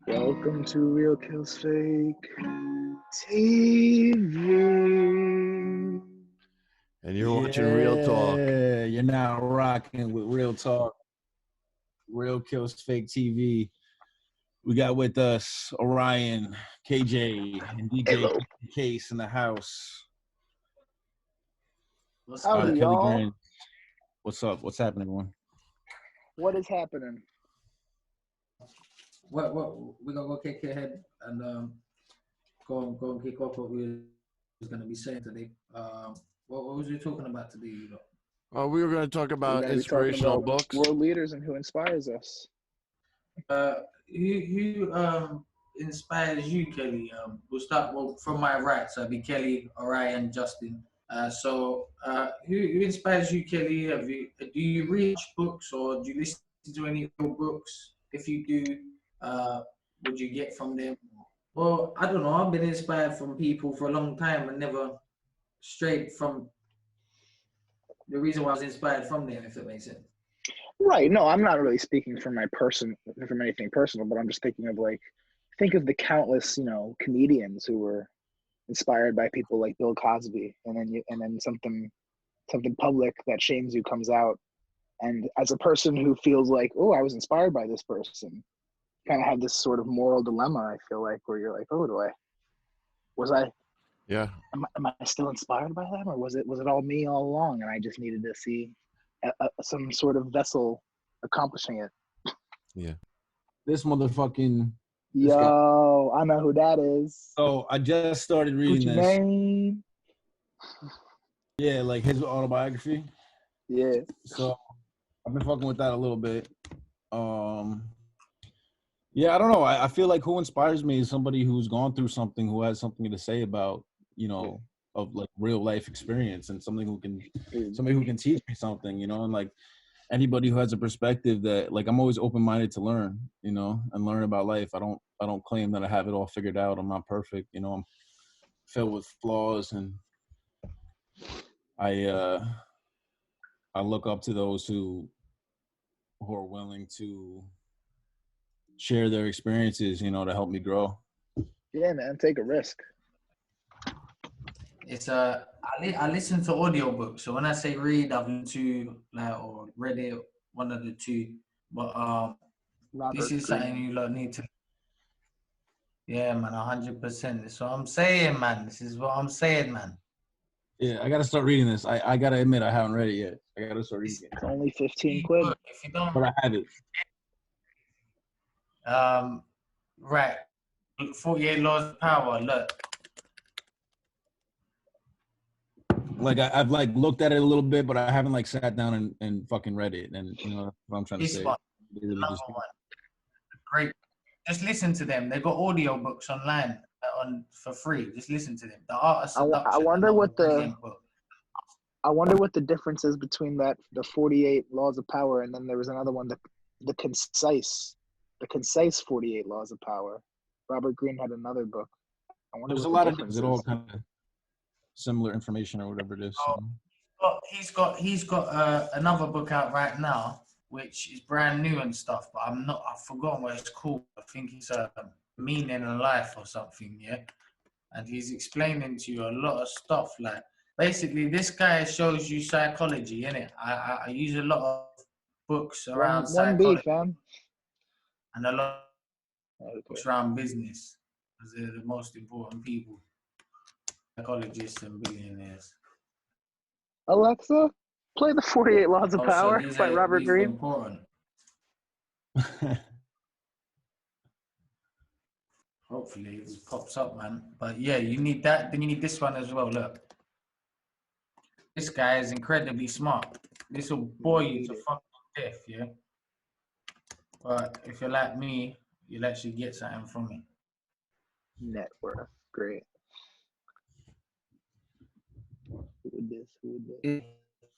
Welcome to Realkillsfaketv. And you're watching Real Talk. Yeah, you're now rocking with Real Talk, Realkillsfaketv. We got with us Orion, KJ, and DJ Hello. Case in the house. Howdy, Kelly y'all. Grant. What's up? What's happening, everyone? What is happening? What we're gonna go kick ahead and go and kick off what we was gonna be saying today. What was we talking about today, you know? We were going to talk We're about gonna be inspirational talking about books. world leaders and who inspires us. Who inspires you, Kelly? We'll start from my right, so it'll be Kelly, Orion, Justin. Who inspires you, Kelly? Do you read books or do you listen to any books? If you do, would you get from them? Well, I don't know. I've been inspired from people for a long time and never strayed from the reason why I was inspired from them, if that makes sense. Right. No, I'm not really speaking from anything personal, but I'm just thinking of think of the countless, comedians who were inspired by people like Bill Cosby, and then something public that shames you comes out, and as a person who feels like, oh, I was inspired by this person, kind of have this sort of moral dilemma. I feel like where you're like, oh, Yeah. am I still inspired by them, or was it all me all along, and I just needed to see some sort of vessel accomplishing it? Yeah. This motherfucking Yo, I know who that is. So I just started reading Gucci this. Mane. Yeah, like his autobiography. Yeah. So I've been fucking with that a little bit. Yeah, I don't know. I feel like who inspires me is somebody who's gone through something, who has something to say about, of like real life experience, and somebody who can teach me something, and like anybody who has a perspective that, like, I'm always open-minded to learn, and learn about life. I don't claim that I have it all figured out. I'm not perfect. I'm filled with flaws, and I look up to those who are willing to share their experiences, to help me grow. Yeah, man, take a risk. It's I listen to audiobooks. So when I say read, I've listened to or read it, one of the two. But this is something you lot need to. Yeah, man, 100%. That's what I'm saying, man. This is what I'm saying, man. Yeah, I gotta start reading this. I gotta admit, I haven't read it yet. I gotta start reading it. It's only 15 quid. If you don't, but I have it. Right. 48 Laws of Power. Look. Like I've like looked at it a little bit, but I haven't like sat down and fucking read it. And what I'm trying to say. One. Great. Just listen to them. They've got audio books online for free. Just listen to them. The Art of Seduction. I wonder what the difference is between the 48 Laws of Power, and then there was another one, the concise 48 Laws of Power. Robert Greene had another book. There's a lot of things that all kind of similar information or whatever it is. So. He's got another book out right now, which is brand new and stuff, but I've forgotten what it's called. I think it's Meaning in Life or something, yeah. And he's explaining to you a lot of stuff. Like, basically, this guy shows you psychology, innit? I use a lot of books around psychology. 1B, fam. And a lot of books around business, because they're the most important people. Psychologists and billionaires. Alexa, play the 48 Laws of Power by Robert Greene. Important. Hopefully it just pops up, man. But yeah, you need that. Then you need this one as well. Look, this guy is incredibly smart. This will bore you to fucking death, yeah. But if you're like me, you'll actually get something from it. Net worth, great. Who would this?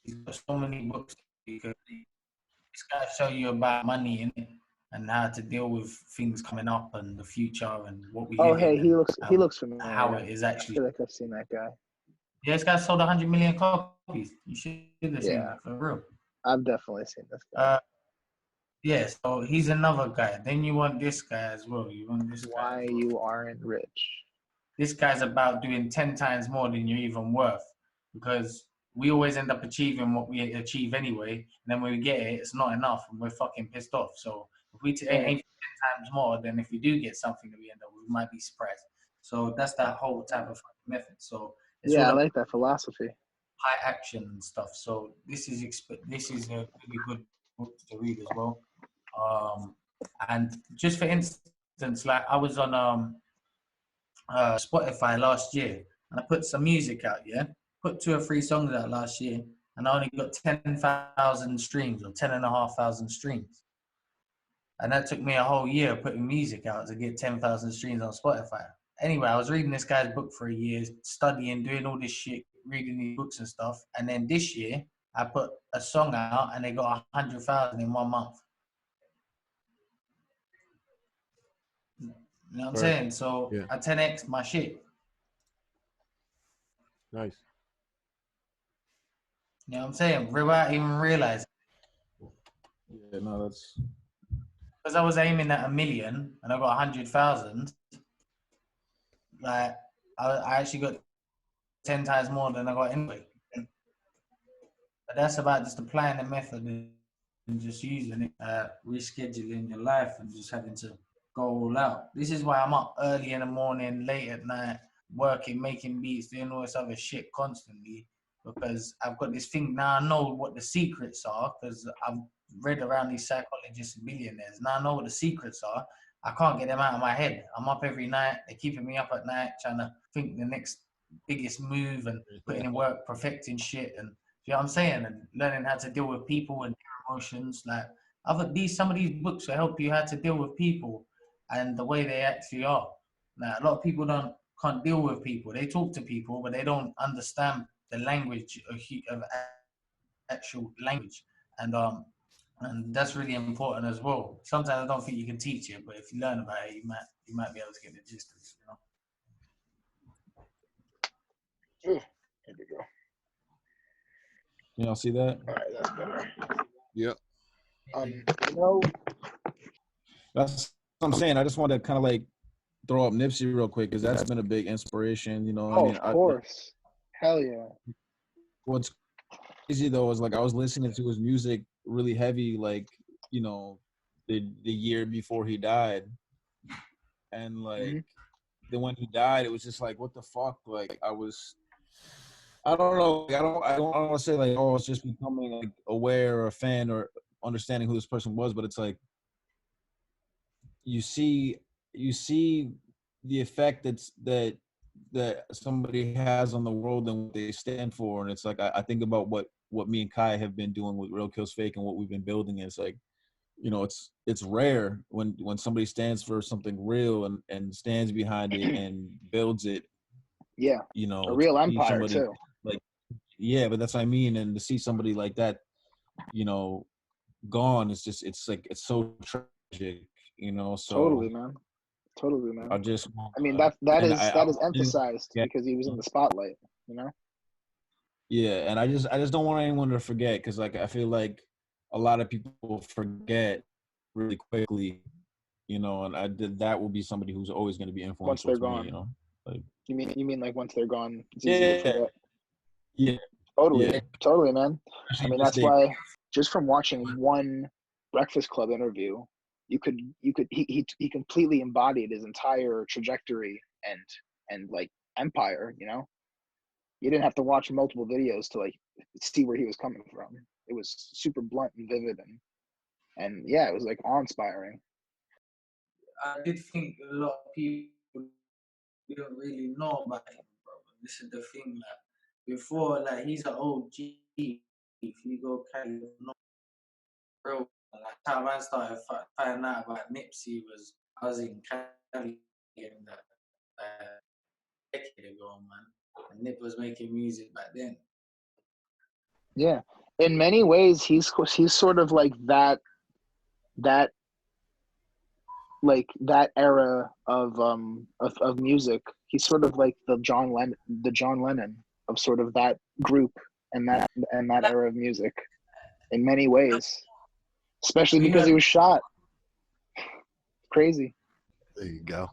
He's got so many books because this guy show you about money in it and how to deal with things coming up and the future and what we. Oh, hey, he looks familiar. How it is actually. I feel like I've seen that guy. Yeah, this guy sold 100 million copies. You should have seen that for real. I've definitely seen this guy. Yeah, so he's another guy. Then you want this guy as well. You want this guy. Why As well. you aren't rich? This guy's about doing 10 times more than you're even worth, because we always end up achieving what we achieve anyway. And then when we get it, it's not enough and we're fucking pissed off. So if we aim for 10 times more, then if we do get something that we end up with, we might be surprised. So that's that whole type of fucking method. So it's all Yeah, I about like that philosophy. high action and stuff. So this is a really good book to read as well. And just for instance, like I was on Spotify last year, and I put some music out. Yeah, put 2 or 3 songs out last year, and I only got 10,000 streams or 10,500 streams. And that took me a whole year putting music out to get 10,000 streams on Spotify. Anyway, I was reading this guy's book for a year, studying, doing all this shit, reading these books and stuff. And then this year, I put a song out, and they got 100,000 in 1 month. You know what I'm saying? So Yeah. I 10x my shit. Nice. You know what I'm saying? Without even realizing. Yeah, no, that's Because I was aiming at 1 million and I got 100,000. Like I actually got 10 times more than I got anyway. But that's about just applying the method and just using it, rescheduling your life and just having to go all out. This is why I'm up early in the morning, late at night, working, making beats, doing all this other shit constantly, because I've got this thing now. I know what the secrets are because I've read around these psychologists and billionaires. Now I know what the secrets are. I can't get them out of my head. I'm up every night. They're keeping me up at night trying to think the next biggest move and putting in work, perfecting shit, and you know what I'm saying, and learning how to deal with people and emotions. Like some of these books will help you how to deal with people and the way they actually are. Now, a lot of people can't deal with people. They talk to people, but they don't understand the language of actual language, and that's really important as well. Sometimes I don't think you can teach it, but if you learn about it, you might be able to get the gist of it. Here we go. you know, see that? All right, that's better. Yep. You know, That's what I'm saying. I just want to kind of like throw up Nipsey real quick because that's been a big inspiration. You know, I mean, of course. Hell yeah. What's crazy though is like I was listening to his music really heavy, like you know, the year before he died, and like then when he died, it was just like, what the fuck? Like I don't know. I don't want to say like, oh, it's just becoming like aware or a fan or understanding who this person was, but it's like you see the effect that somebody has on the world and what they stand for, and it's like I think about what me and Kai have been doing with Real Kills Fake and what we've been building. And it's like, you know, it's rare when somebody stands for something real and stands behind it and builds it. Yeah. You know, A real empire somebody, too. like, yeah, but that's what I mean. And to see somebody like that, you know, gone, it's like it's so tragic, you know. So Totally, man. I just I mean that is I emphasized yeah, because he was in the spotlight, you know? yeah, and I just don't want anyone to forget, because like I feel like a lot of people forget really quickly, you know, and that will be somebody who's always going to be Once influential they're to me, gone. you know. Like You mean like once they're gone, it's easy to forget. yeah, Totally, man. I mean, that's day. why just from watching one Breakfast Club interview, he completely embodied his entire trajectory and like empire, you know? You didn't have to watch multiple videos to like see where he was coming from. It was super blunt and vivid and yeah, it was like awe-inspiring. I did think a lot of people don't really know about him, bro. This is the thing, like before, like he's an OG. If you go Cali, not real. Like how I started finding out about Nipsey I was in Cali and that decade ago, man. And Nip was making music back then. Yeah, in many ways, he's sort of like that like that era of music. He's sort of like the John Lennon of sort of that group and that era of music in many ways. especially because he was shot. Crazy. There you go.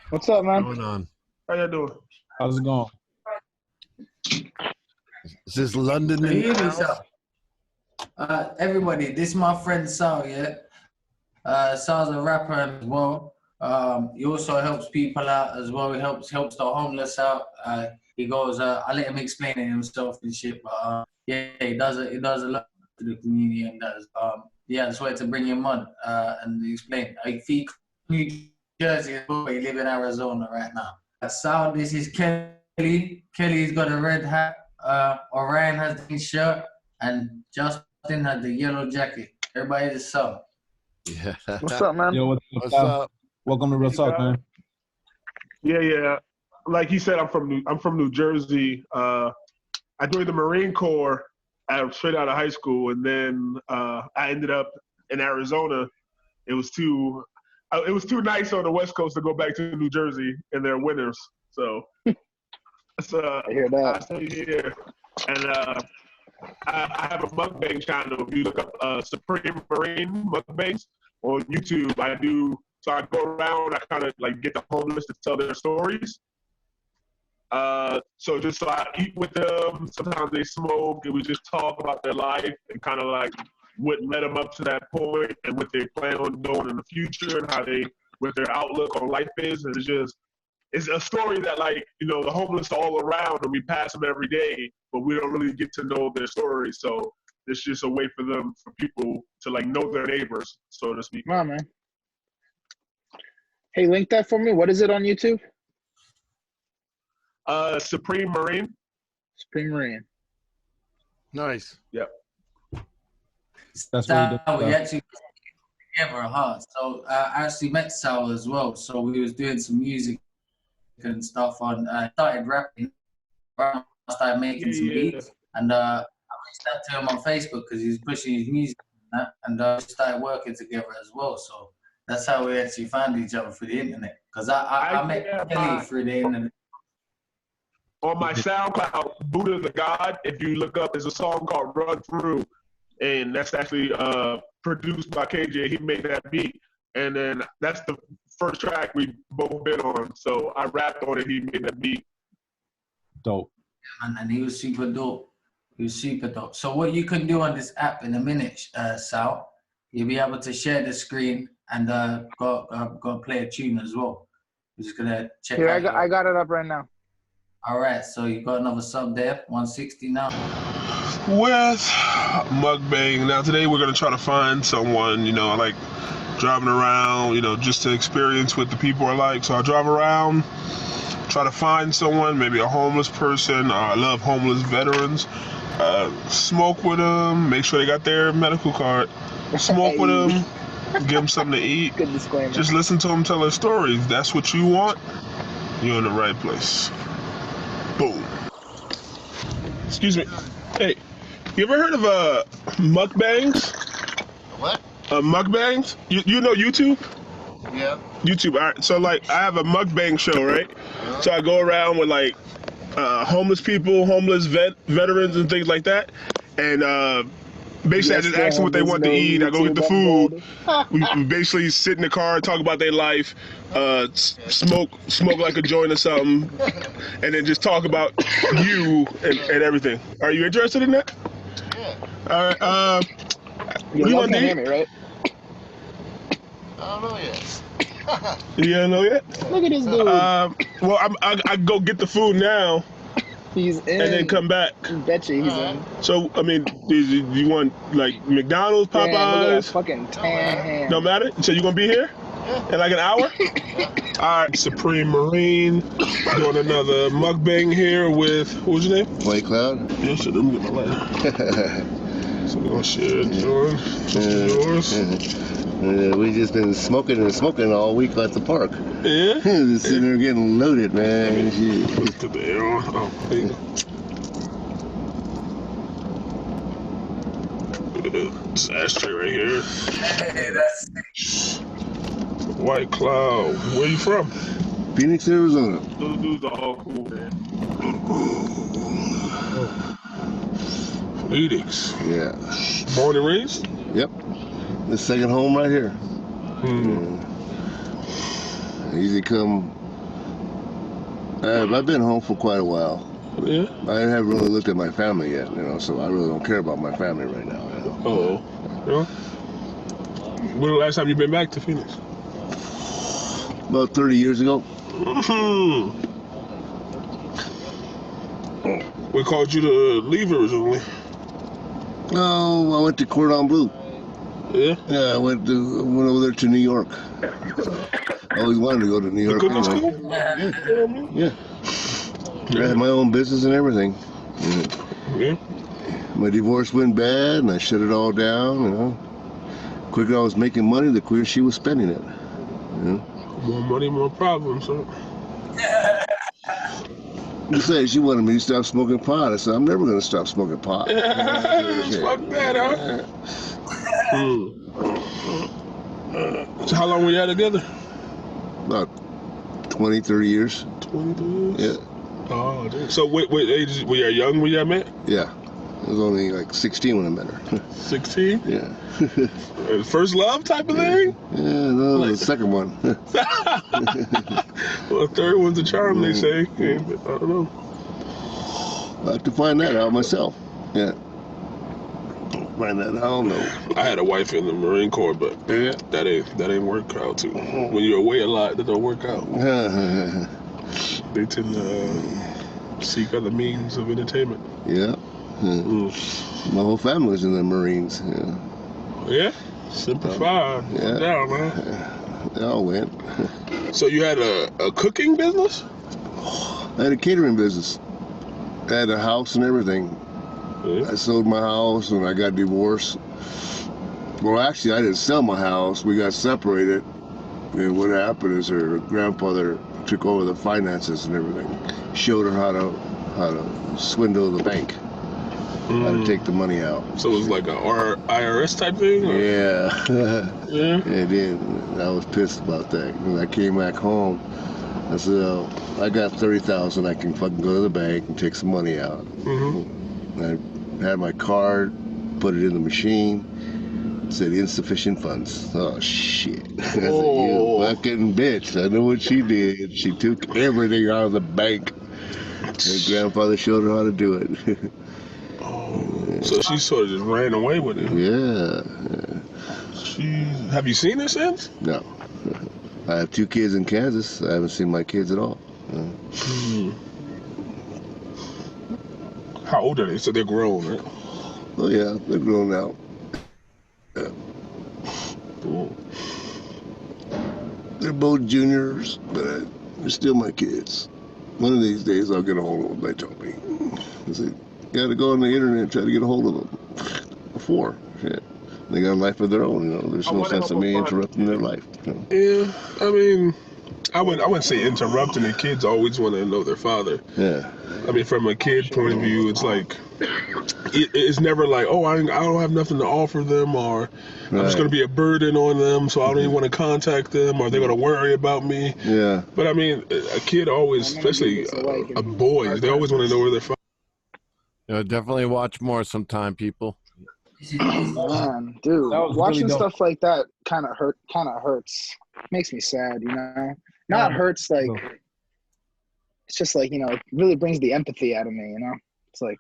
What's up, man? What's going on? How y'all doing? How's it going? Is this London Can in you the hear me, house? Sal? Everybody, this is my friend Sal, yeah? Sal's a rapper as well. He also helps people out as well. He helps the homeless out. He goes, I let him explain it himself and shit, but yeah, he does a lot to the community and does. Yeah, I just wanted to bring him on and explain. If he New Jersey, but he live in Arizona right now. Sal, this is Kelly. Kelly's got a red hat. Orion has the shirt, and Justin has the yellow jacket. Everybody is Sal. Yeah. What's up, man? Yo, What's up? Welcome to Real Talk, man. Yeah. Like he said, I'm from New Jersey. I joined the Marine Corps straight out of high school, and then I ended up in Arizona. It was too nice on the West Coast to go back to New Jersey in their winters. So I hear that. I stayed here, and I have a mukbang channel. If you look up Supreme Marine mukbangs on YouTube, I do. So I go around, I kind of like get the homeless to tell their stories. So I eat with them. Sometimes they smoke, and we just talk about their life and kind of like what led them up to that point and what they plan on doing in the future and what their outlook on life is. And it's a story that, like, you know, the homeless are all around and we pass them every day, but we don't really get to know their stories. So it's just a way for people to like know their neighbors, so to speak. Come on, man. Hey, link that for me. What is it on YouTube? Supreme Marine. Supreme Marine. Nice. Yep. That's what he does. We actually together, huh? So I actually met Sal as well. So we was doing some music and stuff on. I started rapping. I started making some beats, and I reached out to him on Facebook because he was pushing his music, and we started working together as well. So that's how we actually found each other through the internet. Because I met Kelly through the internet. On my SoundCloud, Buddha the God, if you look up, there's a song called Run Through, and that's actually produced by KJ. He made that beat, and then that's the first track we both been on. So I rapped on it, he made that beat. Dope. And he was super dope. So what you can do on this app in a minute, Sal, you'll be able to share the screen and go play a tune as well. We're just gonna check Here, out. I got it up right now. All right, so you got another sub there, 160 now. With mukbang. Now today we're gonna try to find someone, you know, I like driving around, you know, just to experience what the people are like. So I drive around, try to find someone, maybe a homeless person. I love homeless veterans. Smoke with them, make sure they got their medical card. Smoke with them, give them something to eat. Good disclaimer. Just listen to them tell their stories. That's what you want, you're in the right place. Boom. Excuse me. Hey, you ever heard of mukbangs? What? Mukbangs? You know YouTube? Yeah. YouTube. All right. So like, I have a mukbang show, right? So I go around with like homeless people, homeless veterans, and things like that, and basically I just ask them what they want to eat. I go get the food. We basically sit in the car, talk about their life, smoke like a joint or something, and then just talk about you and everything. Are you interested in that? Yeah. All right. You can't hear me, right? I don't know yet. You don't know yet? Look at this dude. Well, I go get the food now. He's in. And then come back. I bet you he's in. So, I mean, do you want, like, McDonald's, Popeyes? Damn, look at that fucking tan hand. No matter? So you gonna be here? Yeah. In like an hour? All right, Supreme Marine, doing another mukbang here with, what was your name? White Cloud. Yeah, shit, let me get my lighter. So we're gonna share it, John. Yours. We just been smoking all week at the park. Yeah? Just sitting there getting loaded, man. Put the air on. Oh, there you go. This ashtray right here. Hey, that's White Cloud. Where you from? Phoenix, Arizona. Those dudes are all cool, man. Phoenix. Yeah. Born and raised? Yep. The second home right here. I usually come. I've been home for quite a while. Yeah. I haven't really looked at my family yet, so I really don't care about my family right now. Yeah. When was the last time you been back to Phoenix? About 30 years ago. What caused you to leave originally? Oh, I went to Cordon Bleu. Yeah? Yeah, I went over there to New York. I always wanted to go to New York. The cooking school? Yeah. I had my own business and everything. Yeah. My divorce went bad, and I shut it all down. The quicker I was making money, the quicker she was spending it. More money, more problems, huh? You say she wanted me to stop smoking pot. I said, I'm never going to stop smoking pot. Fuck that, huh? So how long were y'all together? About 20, 30 years. 20 years? Yeah. Oh, dude. So what age were y'all young when y'all met? Yeah. I was only like 16 when I met her. 16? Yeah. First love type of thing? Yeah, no, the second one. Well, the third one's a charm, they say. Yeah, but I don't know. I have to find that out myself. Yeah. Find that out, I don't know. I had a wife in the Marine Corps, but that ain't work out too. When you're away a lot, that don't work out. They tend to seek other means of entertainment. Yeah. My whole family was in the Marines. Yeah? Simplified. Yeah. Down, man. They all went. So you had a cooking business? I had a catering business. I had a house and everything. Yeah. I sold my house when I got divorced. Well, actually, I didn't sell my house. We got separated. And what happened is her grandfather took over the finances and everything. Showed her how to swindle the bank. How to take the money out. So it was like a IRS type thing? Or? Yeah. Yeah. It did. I was pissed about that. When I came back home, I said, I got $30,000. I can fucking go to the bank and take some money out. I had my card, put it in the machine. It said insufficient funds. Oh shit. I said, you fucking bitch. I know what she did. She took everything out of the bank. Her grandfather showed her how to do it. So she sort of just ran away with it. Yeah. Have you seen her since? No. I have 2 kids in Kansas. I haven't seen my kids at all. How old are they? So they're grown, right? Oh yeah, they're grown now. Yeah. Cool. They're both juniors, but they're still my kids. One of these days I'll get a hold of them, they told me. I said, you gotta go on the internet and try to get a hold of them. Before, shit. They got a life of their own, There's no sense of me interrupting their life. Yeah, I mean, I wouldn't say interrupting. The kids always want to know their father. Yeah. I mean, from a kid point of view, it's like, it's never like, oh, I don't have nothing to offer them, or I'm just going to be a burden on them, so I don't even want to contact them, or they're going to worry about me. Yeah. But I mean, a kid always, especially a boy, they always want to know where their father. Definitely watch more sometime, people. Man, dude, watching really stuff like that kind of hurts. Makes me sad, Not hurts like it's just like it really brings the empathy out of me, It's like,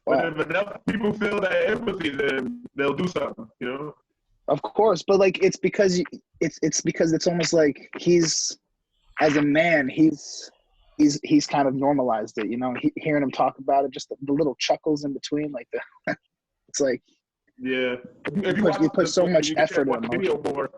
but if enough people feel that empathy, then they'll do something, Of course, but like it's because it's almost like he's, as a man, he's kind of normalized it, hearing him talk about it, just the little chuckles in between, like it's like, yeah, you put so much effort in video more,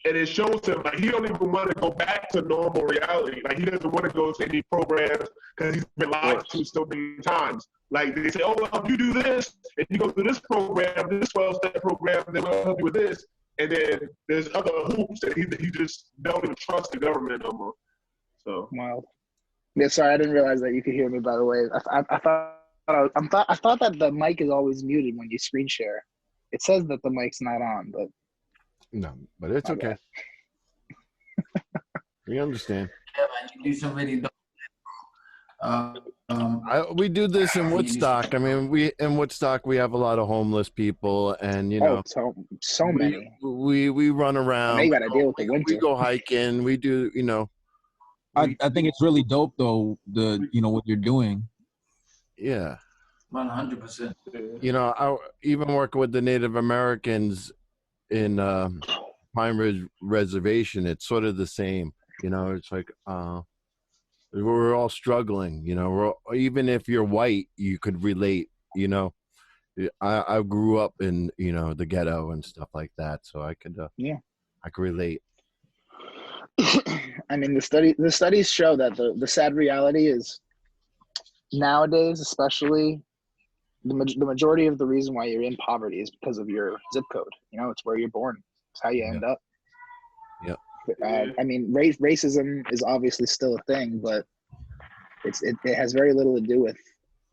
and it shows him like he don't even want to go back to normal reality. Like he doesn't want to go to any programs because he's been lied to so many times. Like they say, oh well, you do this and you go through this program, this 12-step program, then we'll help you with this. And then there's other hoops that he just don't even trust the government no more. So wild. Yeah, sorry, I didn't realize that you could hear me. By the way, I thought that the mic is always muted when you screen share. It says that the mic's not on, but no, but it's okay. We understand. Yeah, man, you do so many. We do this in Woodstock. I mean, in Woodstock we have a lot of homeless people, and you know, so many. We run around. And they got to deal with the winter. We go hiking. We do, you know. I think it's really dope though. What you're doing. Yeah. 100%. You know, I even working with the Native Americans in Pine Ridge Reservation. It's sort of the same. You know, it's like we're all struggling. You know, even if you're white, you could relate. You know, I grew up in the ghetto and stuff like that, so I could I could relate. I mean, the studies show that the sad reality is nowadays, especially, the majority of the reason why you're in poverty is because of your zip code. You know, it's where you're born. It's how you end up. Yep. I mean, racism is obviously still a thing, but it has very little to do with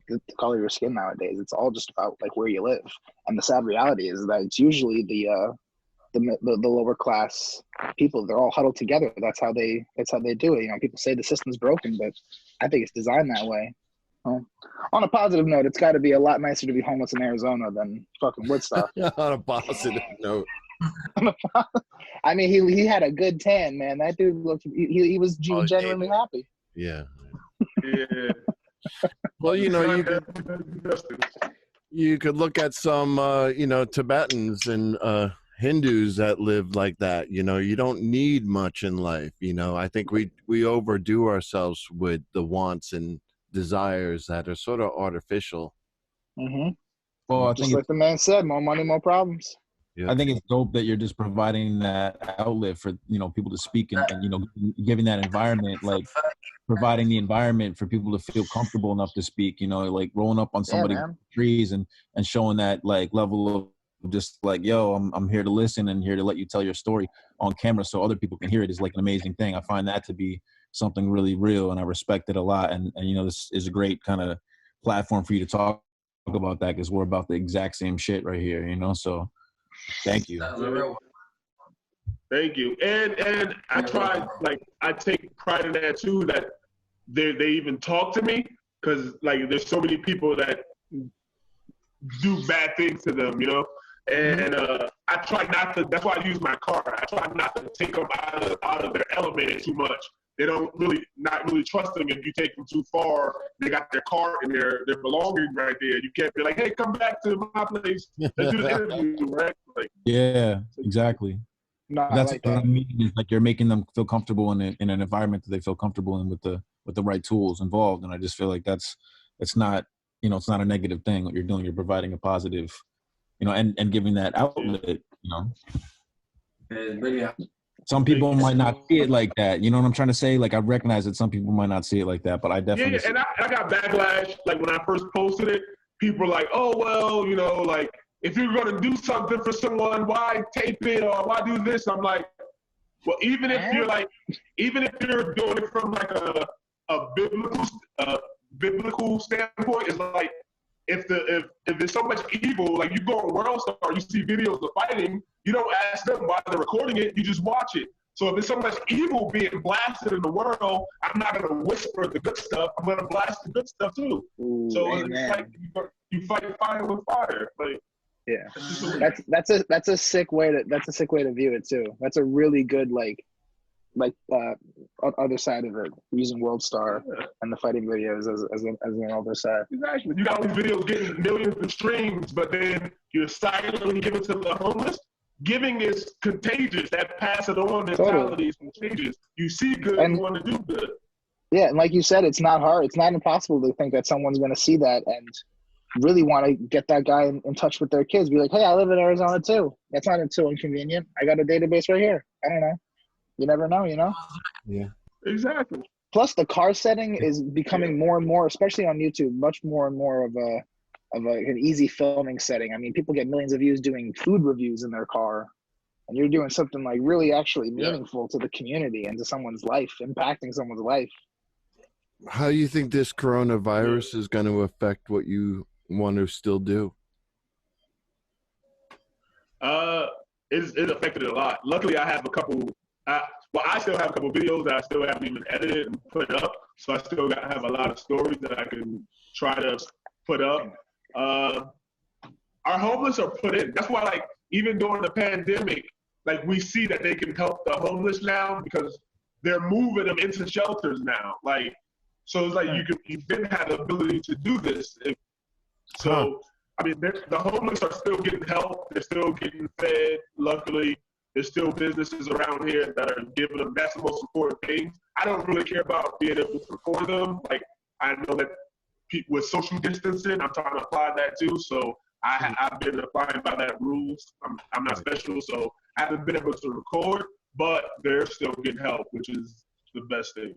the color of your skin nowadays. It's all just about like where you live. And the sad reality is that it's usually the lower class people. They're all huddled together. That's how they do it. You know, people say the system's broken, but I think it's designed that way. On a positive note, it's got to be a lot nicer to be homeless in Arizona than fucking Woodstock. On a positive note. I mean, he had a good tan, man. That dude looked. He was genuinely happy. Yeah. Yeah. Well, you could look at some Tibetans and Hindus that live like that. You know, you don't need much in life. You know, I think we overdo ourselves with the wants and desires that are sort of artificial. Mm-hmm. Well, I just think like the man said, more money, more problems. Yep. I think it's dope that you're just providing that outlet for people to speak and giving that environment, like providing the environment for people to feel comfortable enough to speak. You know, like rolling up on somebody's trees and showing that like level of just like, yo, I'm here to listen and here to let you tell your story on camera so other people can hear it is like an amazing thing. I find that to be something really real, and I respect it a lot. And this is a great kind of platform for you to talk about that, because we're about the exact same shit right here. So thank you. Thank you. And I try, like, I take pride in that too, that they even talk to me, because like there's so many people that do bad things to them, and I try not to. That's why I use my car. I try not to take them out of their element too much. They not really trust them. If you take them too far, they got their car and their belongings right there. You can't be like, hey, come back to my place. Let's do the interview, right? Like, yeah, exactly. No, that's like what I mean. Is like you're making them feel comfortable in an environment that they feel comfortable in with the right tools involved. And I just feel like it's not it's not a negative thing. What you're doing, you're providing a positive, and giving that outlet. Some people might not see it like that. You know what I'm trying to say? Like, I recognize that some people might not see it like that, but I definitely. Yeah, and I got backlash. Like when I first posted it, people were like, "Oh well, like if you're gonna do something for someone, why tape it or why do this?" I'm like, well, even if you're doing it from like a biblical standpoint, it's like if there's so much evil, like you go on World Star, you see videos of fighting, you don't ask them why they're recording it, you just watch it. So if there's so much evil being blasted in the world, I'm not gonna whisper the good stuff. I'm gonna blast the good stuff too. Ooh, so amen. it's like you fight fire with fire. Like, yeah, that's a sick way to view it too. That's a really good like other side of it, using World Star and the fighting videos as an other side. Exactly. You got all these videos getting millions of streams, but then you're silently giving to the homeless. Giving is contagious. That pass it on mentality is contagious. You see good and you want to do good. Yeah, and like you said, it's not hard. It's not impossible to think that someone's going to see that and really want to get that guy in touch with their kids. Be like, hey, I live in Arizona too. That's not too inconvenient. I got a database right here. I don't know. You never know, Yeah, exactly. Plus, the car setting is becoming more and more, especially on YouTube, much more and more of an easy filming setting. I mean, people get millions of views doing food reviews in their car, and you're doing something like really actually meaningful to the community and to someone's life, impacting someone's life. How do you think this coronavirus is going to affect what you want to still do? It affected it a lot. Luckily, I have a couple. I still have a couple videos that I still haven't even edited and put up. So I still have a lot of stories that I can try to put up. Our homeless are put in. That's why, like, even during the pandemic, like, we see that they can help the homeless now because they're moving them into shelters now. Like, so it's like you didn't have the ability to do this. I mean, the homeless are still getting help. They're still getting fed. Luckily, there's still businesses around here that are giving them. That's the most important thing. I don't really care about being able to record them. Like, I know that with social distancing, I'm trying to apply that too. So I've been applying by that rules. I'm not special, so I haven't been able to record, but they're still getting help, which is the best thing.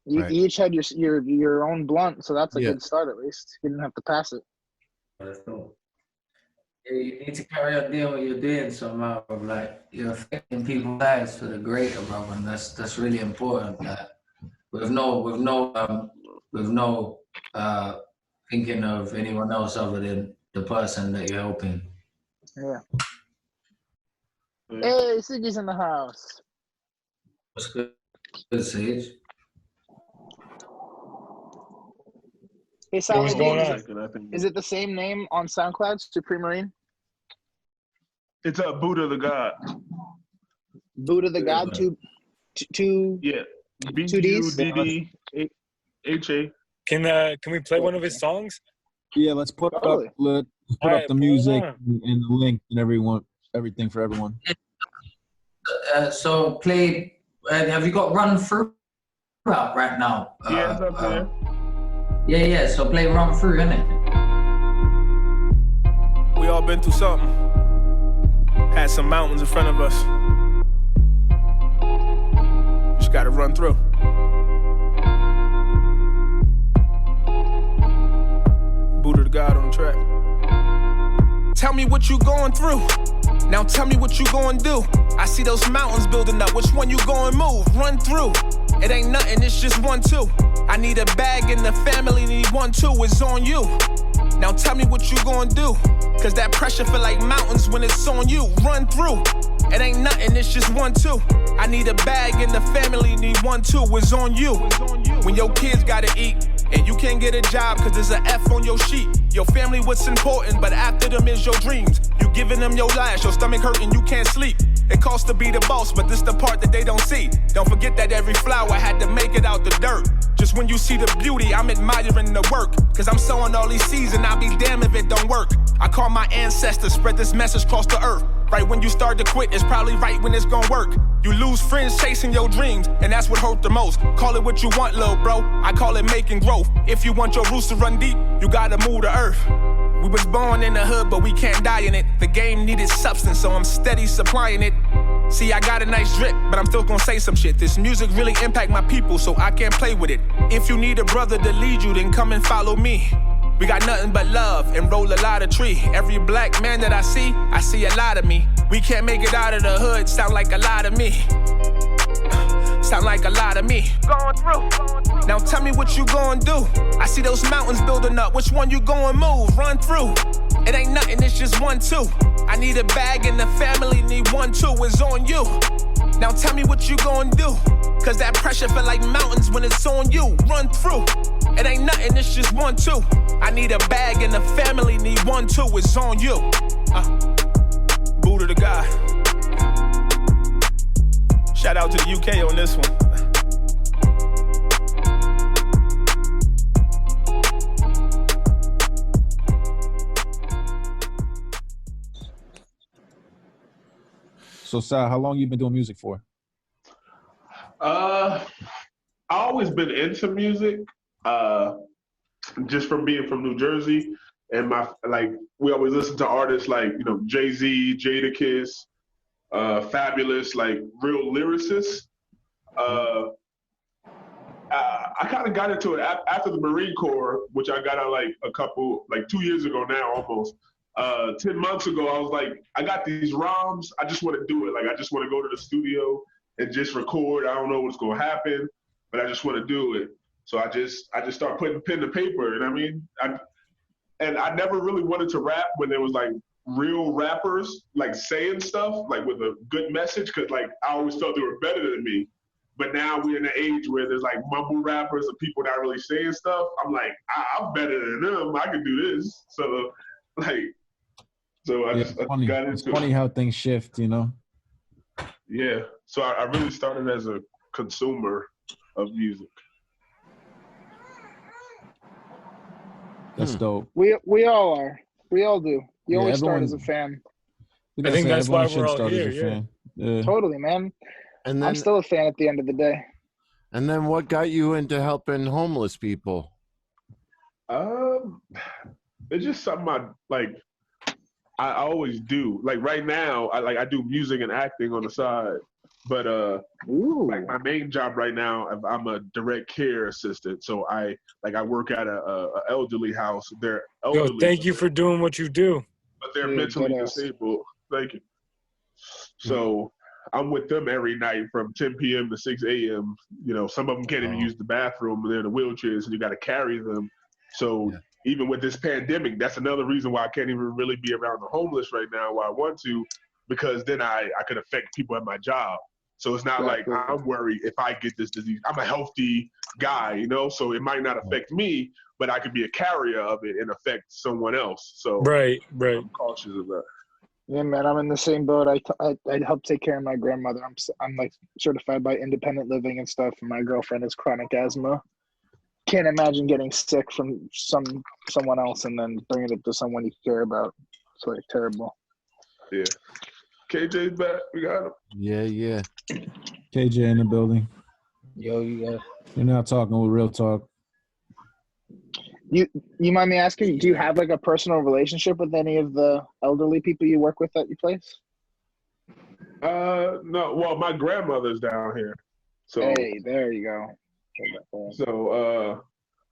You each had your own blunt, so that's a good start at least. You didn't have to pass it. That's cool. Yeah, you need to carry on doing what you're doing somehow. Like, you're affecting people's lives for the greater, bro, and that's really important. Like, with no thinking of anyone else other than the person that you're helping. Yeah. Hey, Siggy's in the house. What's good, Sage? Hey, Sal, What's going on? Is it the same name on SoundCloud, Supreme Marine? It's a Buddha the God. Buddha the God, two Yeah. two Ds? BUDDHA. Can we play one of his songs? Yeah, let's put up the music and the link and everything for everyone. So play. Have you got Run Through out right now? Yeah, it's up there. Yeah. So play Run Through, innit? We all been through something. Had some mountains in front of us. Just gotta run through. Buddha the God on the track. Tell me what you going through. Now tell me what you gonna do. I see those mountains building up. Which one you gonna move? Run through. It ain't nothing, it's just 1, 2. I need a bag and the family need 1, 2. It's on you. Now tell me what you gonna do. Cause that pressure feel like mountains when it's on you. Run through. It ain't nothing, it's just 1, 2. I need a bag and the family need 1, 2. It's on you. When your kids gotta eat and you can't get a job cause there's an F on your sheet. Your family what's important, but after them is your dreams. You giving them your last, your stomach hurting, you can't sleep. It costs to be the boss, but this the part that they don't see. Don't forget that every flower had to make it out the dirt. Just when you see the beauty, I'm admiring the work. Cause I'm sowing all these seeds and I'll be damned if it don't work. I call my ancestors, spread this message across the earth. Right when you start to quit, it's probably right when it's gonna work. You lose friends chasing your dreams, and that's what hurt the most. Call it what you want, little bro. I call it making growth. If you want your roots to run deep, you gotta move the earth. We was born in the hood, but we can't die in it. The game needed substance, so I'm steady supplying it. See, I got a nice drip, but I'm still gonna say some shit. This music really impact my people, so I can't play with it. If you need a brother to lead you, then come and follow me. We got nothing but love and roll a lot of tree. Every black man that I see a lot of me. We can't make it out of the hood, sound like a lot of me. Sound like a lot of me. Going through. Now tell me what you gonna do. I see those mountains building up. Which one you gonna move? Run through. It ain't nothing, it's just 1, 2. I need a bag and the family need 1, 2. It's on you. Now tell me what you gonna do. Cause that pressure feel like mountains when it's on you. Run through. It ain't nothing, it's just 1, 2. I need a bag and the family need 1, 2. It's on you. Buddha the God. Shout out to the UK on this one. So, Sal, how long you been doing music for? I always been into music, just from being from New Jersey, and we always listen to artists like Jay-Z, Jadakiss, Fabulous, like real lyricists. I kind of got into it after the Marine Corps, which I got out like 2 years ago now almost. 10 months ago, I was like, I got these ROMs. I just want to do it. Like, I just want to go to the studio and just record. I don't know what's going to happen, but I just want to do it. So I just start putting pen to paper. And I mean, I never really wanted to rap when there was like real rappers like saying stuff like with a good message. Cause like I always felt they were better than me. But now we're in an age where there's like mumble rappers and people not really saying stuff. I'm like, I'm better than them. I can do this. So, like, so I just funny. got into It's funny how things shift, you know? Yeah. So I really started as a consumer of music. That's dope. We all are. We all do. You always start everyone, as a fan. I think that's why we're all start as here. a Yeah. fan. Yeah. Totally, man. And then, I'm still a fan at the end of the day. And then what got you into helping homeless people? It's just something I always do. Like right now, I do music and acting on the side. But like my main job right now, I'm a direct care assistant. So I work at a elderly house. They're elderly. Yo, thank you for doing what you do. But they're mentally disabled. Thank you. So I'm with them every night from 10 p.m. to 6 a.m. You know, some of them can't even use the bathroom. They're in the wheelchairs, and you got to carry them. So even with this pandemic, that's another reason why I can't even really be around the homeless right now where I want to, because then I could affect people at my job. So it's not like I'm worried if I get this disease. I'm a healthy guy, you know, so it might not affect me, but I could be a carrier of it and affect someone else. So right. I'm cautious of that. Yeah, man, I'm in the same boat. I help take care of my grandmother. I'm like certified by independent living and stuff. And my girlfriend has chronic asthma. Can't imagine getting sick from someone else and then bringing it to someone you care about. It's like terrible. Yeah. KJ's back. We got him. Yeah. KJ in the building. Yo, You're now talking with Real Talk. You mind me asking, do you have like a personal relationship with any of the elderly people you work with at your place? No. Well, my grandmother's down here. So hey, there you go. So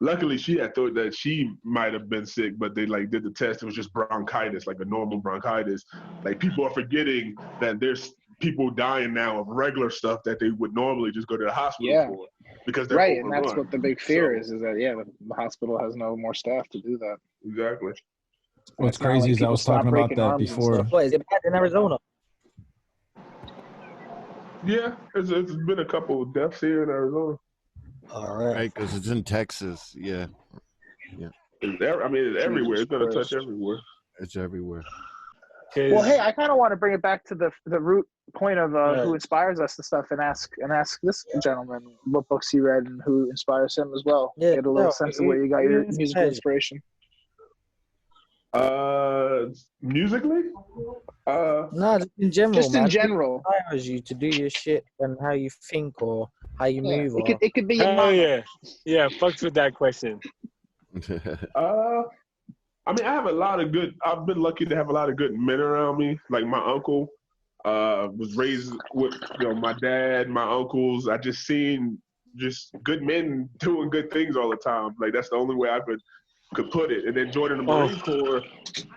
luckily she had thought that she might have been sick, but they like did the test. It was just bronchitis, like a normal bronchitis. Like people are forgetting that there's people dying now of regular stuff that they would normally just go to the hospital for. Because they're right, overrun. And that's what the big fear is that the hospital has no more staff to do that. Exactly. What's crazy is I was talking about that before. What, is it bad in Arizona? Yeah, it's been a couple of deaths here in Arizona. All right, because it's in Texas. Yeah. It's everywhere. It's gonna touch everywhere. It's everywhere. Well, hey, I kind of want to bring it back to the root point of who inspires us and stuff, and ask this gentleman what books he read and who inspires him as well. Yeah, Get a little sense of where you got your musical inspiration. Musically? No, just in general. Just in man. general. Who inspires you to do your shit and how you think or how you move? It could be your Oh mama. yeah. Fucks with that question. I have I've been lucky to have a lot of good men around me. Like my uncle was raised with my dad, my uncles. I just seen just good men doing good things all the time. Like that's the only way I could put it. And then joining the Marine Corps,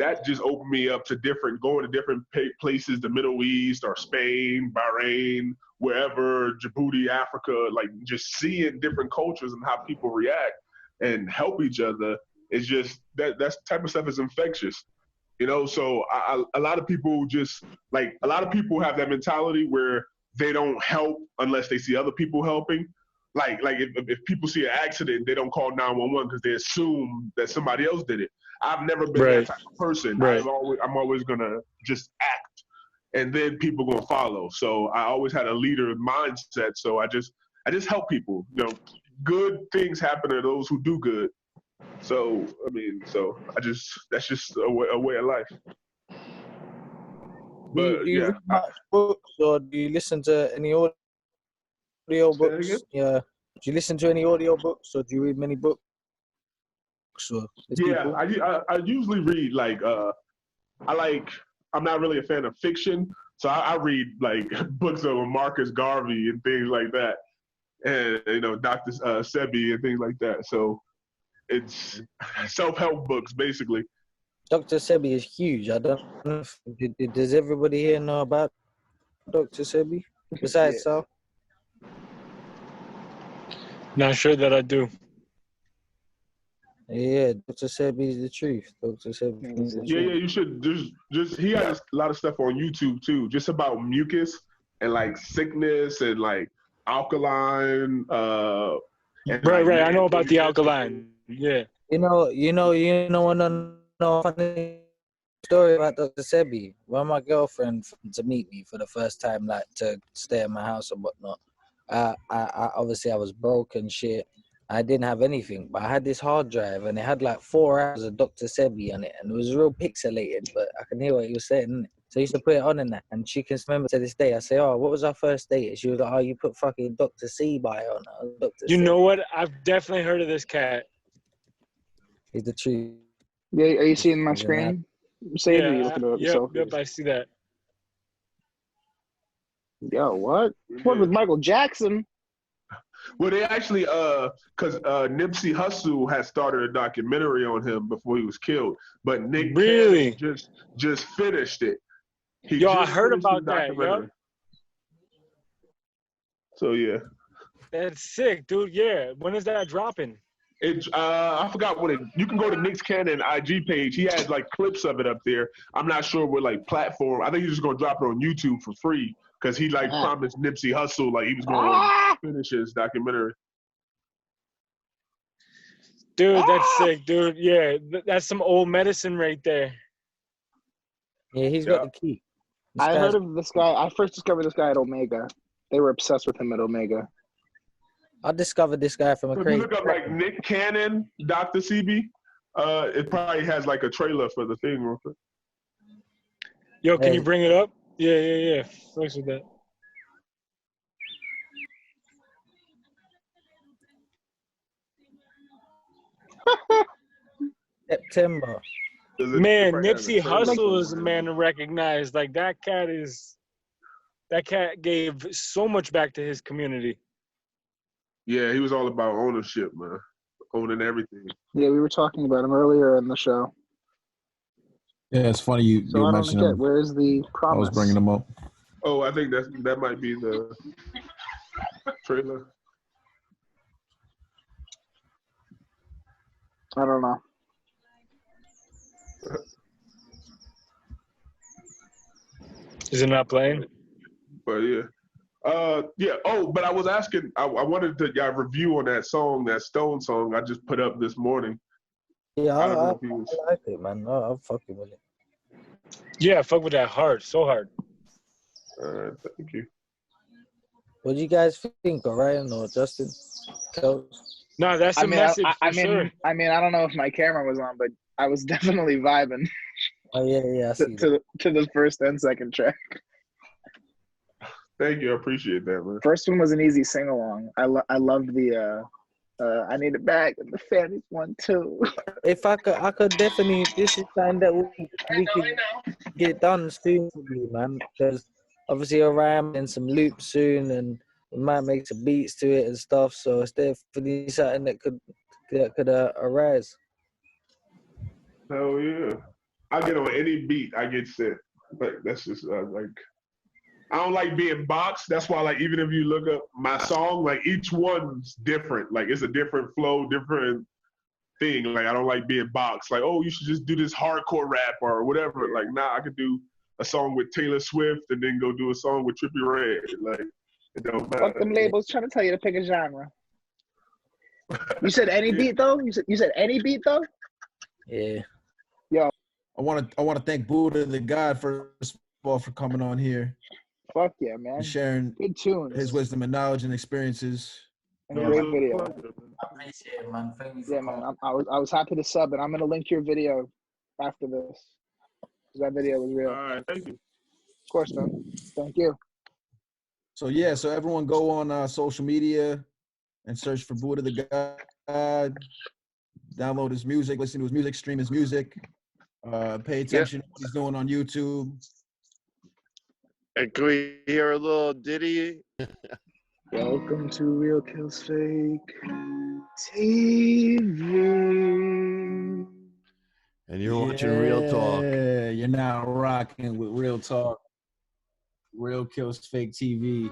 that just opened me up to going to different places, the Middle East or Spain, Bahrain, wherever, Djibouti, Africa, like just seeing different cultures and how people react and help each other. It's just that type of stuff is infectious, So a lot of people have that mentality where they don't help unless they see other people helping. Like if people see an accident, they don't call 911 because they assume that somebody else did it. I've never been that type of person. Right. I'm always gonna just act, and then people gonna follow. So I always had a leader mindset. So I just help people. Good things happen to those who do good. So that's just a way of life. But do you read much books or do you listen to any audio books? Yeah. Do you listen to any audio books or do you read many books? I usually read I'm not really a fan of fiction, so I read like books of Marcus Garvey and things like that, and Dr. Sebi and things like that. So it's self-help books basically. Dr. Sebi is huge. I don't know does everybody here know about Dr. Sebi besides Sal? Not sure that I do. Yeah, Dr. Sebi is the truth. Dr. Sebi is the truth. Yeah, you should just he has a lot of stuff on YouTube too, just about mucus and like sickness and like alkaline. And Right. I know man, about the alkaline. Yeah. You know, funny story about Dr. Sebi. When my girlfriend to meet me for the first time, like to stay at my house or whatnot, I obviously I was broke and shit. I didn't have anything, but I had this hard drive and it had like 4 hours of Dr. Sebi on it, and it was real pixelated, but I can hear what he was saying. Innit? So I used to put it on in that, and she can remember to this day. I say, "Oh, what was our first date?" And she was like, "Oh, you put fucking Dr. C by on." Dr. You C. know what? I've definitely heard of this cat. He's the truth. Yeah, are you seeing my screen? Save or you looking at yourself? Yep, I see that. Yo, what? What with Michael Jackson? Well, they actually, because Nipsey Hussle had started a documentary on him before he was killed, but Nick Really just finished it. I heard about that. Yep. So yeah, that's sick, dude. Yeah, when is that dropping? I forgot what you can go to Nick's Cannon IG page. He has like clips of it up there. I'm not sure what like platform. I think he's just gonna drop it on YouTube for free because he like promised Nipsey Hussle like he was gonna finish his documentary. Dude, that's sick, dude. Yeah, that's some old medicine right there. Yeah, he's got the key. I heard of this guy. I first discovered this guy at Omega. They were obsessed with him at Omega. I discovered this guy from a crazy. If you look up like Nick Cannon, Dr. CB, it probably has like a trailer for the thing real quick. Yo, can you bring it up? Yeah. Thanks with that. September. Man, Nipsey Hussle is a man to recognize. Like that cat gave so much back to his community. Yeah, he was all about ownership, man. Owning everything. Yeah, we were talking about him earlier in the show. Yeah, it's funny you mentioned him. Where's the promise? I was bringing him up. Oh, I think that might be the trailer. I don't know. Is it not playing? But yeah. Yeah. Oh, but I was asking. I wanted to review on that song, that Stone song I just put up this morning. Yeah, I like it, man. I'm fucking with it. Yeah, fuck with that hard, so hard. Thank you. What do you guys think, Orion or Justin? No, that's a message. I mean, I don't know if my camera was on, but I was definitely vibing. Oh yeah. I see to the first and second track. Thank you, I appreciate that, man. First one was an easy sing along. I loved the I need it back and the Fanny's one too. If I could definitely. This is time that we could get done soon for you, man. Because obviously Orion and some loops soon, and we might make some beats to it and stuff. So it's definitely something that could arise. Hell yeah! I get on any beat, I get set. Like that's just like. I don't like being boxed. That's why, like, even if you look up my song, like, each one's different. Like, it's a different flow, different thing. Like, I don't like being boxed. Like, oh, you should just do this hardcore rap or whatever. Like, nah, I could do a song with Taylor Swift and then go do a song with Trippie Redd. Like, it don't matter. Fuck them labels trying to tell you to pick a genre. You said any beat, though? You said any beat, though? Yeah. Yo. I want to thank Buddha the God first of all for coming on here. Fuck yeah, man. Sharing good tunes. His wisdom and knowledge and experiences. And a great video. I appreciate it, man. Thank you for man. I was happy to sub, and I'm gonna link your video after this. That video was real. All right, thank you. Of course, man. Thank you. So everyone go on social media and search for Buddha the God. Download his music, listen to his music, stream his music. Pay attention to what he's doing on YouTube. And can we hear a little ditty? Welcome to Realkillsfaketv. And you're watching Real Talk. Yeah, you're now rocking with Real Talk. Realkillsfaketv.